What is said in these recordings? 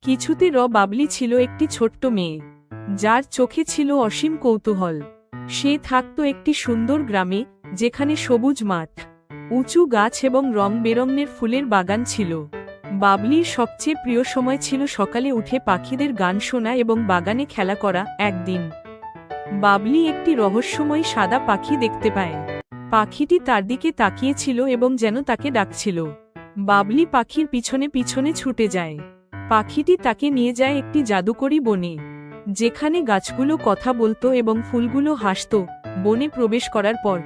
কিছুতে বাবলি ছিল একটি ছোট্ট মেয়ে, যার চোখে ছিল অসীম কৌতূহল। সে থাকত একটি সুন্দর গ্রামে, যেখানে সবুজ মাঠ, উঁচু গাছ এবং রং বেরঙের ফুলের বাগান ছিল। বাবলির সবচেয়ে প্রিয় সময় ছিল সকালে উঠে পাখিদের গান শোনা এবং বাগানে খেলা করা। একদিন বাবলি একটি রহস্যময়ী সাদা পাখি দেখতে পায়। পাখিটি তার দিকে তাকিয়েছিল এবং যেন তাকে ডাকছিল। বাবলি পাখির পিছনে পিছনে ছুটে যায়। পাখিটি তাকে নিয়ে যায় একটি জাদুকরী বনে, যেখানে গাছগুলো কথা বলতো এবং ফুলগুলো হাসত। বনে প্রবেশ করার পর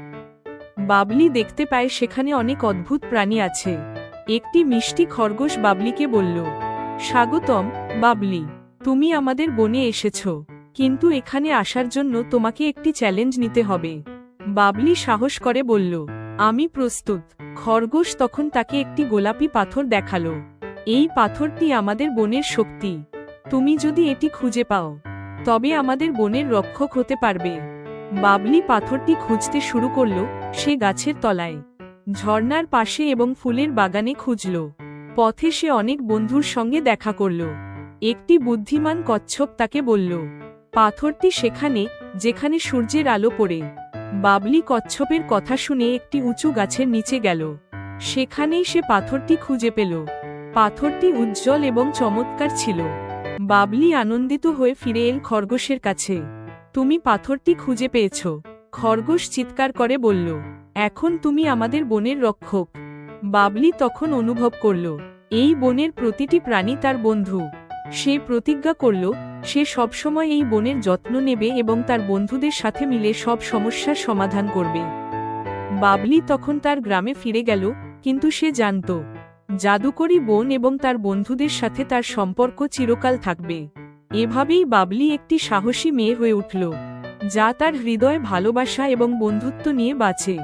বাবলি দেখতে পায় সেখানে অনেক অদ্ভুত প্রাণী আছে। একটি মিষ্টি খরগোশ বাবলিকে বলল, স্বাগতম বাবলি, তুমি আমাদের বনে এসেছ, কিন্তু এখানে আসার জন্য তোমাকে একটি চ্যালেঞ্জ নিতে হবে। বাবলি সাহস করে বলল, আমি প্রস্তুত। খরগোশ তখন তাকে একটি গোলাপি পাথর দেখালো। এই পাথরটি আমাদের বনের শক্তি। তুমি যদি এটি খুঁজে পাও, তবে আমাদের বনের রক্ষক হতে পারবে। বাবলি পাথরটি খুঁজতে শুরু করল। সে গাছের তলায়, ঝর্ণার পাশে এবং ফুলের বাগানে খুঁজল। পথে সে অনেক বন্ধুর সঙ্গে দেখা করল। একটি বুদ্ধিমান কচ্ছপ তাকে বলল, পাথরটি সেখানে, যেখানে সূর্যের আলো পড়ে। বাবলি কচ্ছপের কথা শুনে একটি উঁচু গাছের নিচে গেল। সেখানেই সে পাথরটি খুঁজে পেল। পাথরটি উজ্জ্বল এবং চমৎকার ছিল। বাবলি আনন্দিত হয়ে ফিরে এল খরগোশের কাছে। তুমি পাথরটি খুঁজে পেয়েছ, খরগোশ চিৎকার করে বলল। এখন তুমি আমাদের বনের রক্ষক। বাবলি তখন অনুভব করল, এই বনের প্রতিটি প্রাণী তার বন্ধু। সে প্রতিজ্ঞা করল, সে সবসময় এই বনের যত্ন নেবে এবং তার বন্ধুদের সাথে মিলে সব সমস্যার সমাধান করবে। বাবলি তখন তার গ্রামে ফিরে গেল, কিন্তু সে জানত, জাদুকরী বন এবং তার বন্ধুদের সাথে তার সম্পর্ক চিরকাল থাকবে। এভাবেই বাবলি একটি সাহসী মেয়ে হয়ে উঠল, যা তার হৃদয়ে ভালোবাসা এবং বন্ধুত্ব নিয়ে বাঁচে।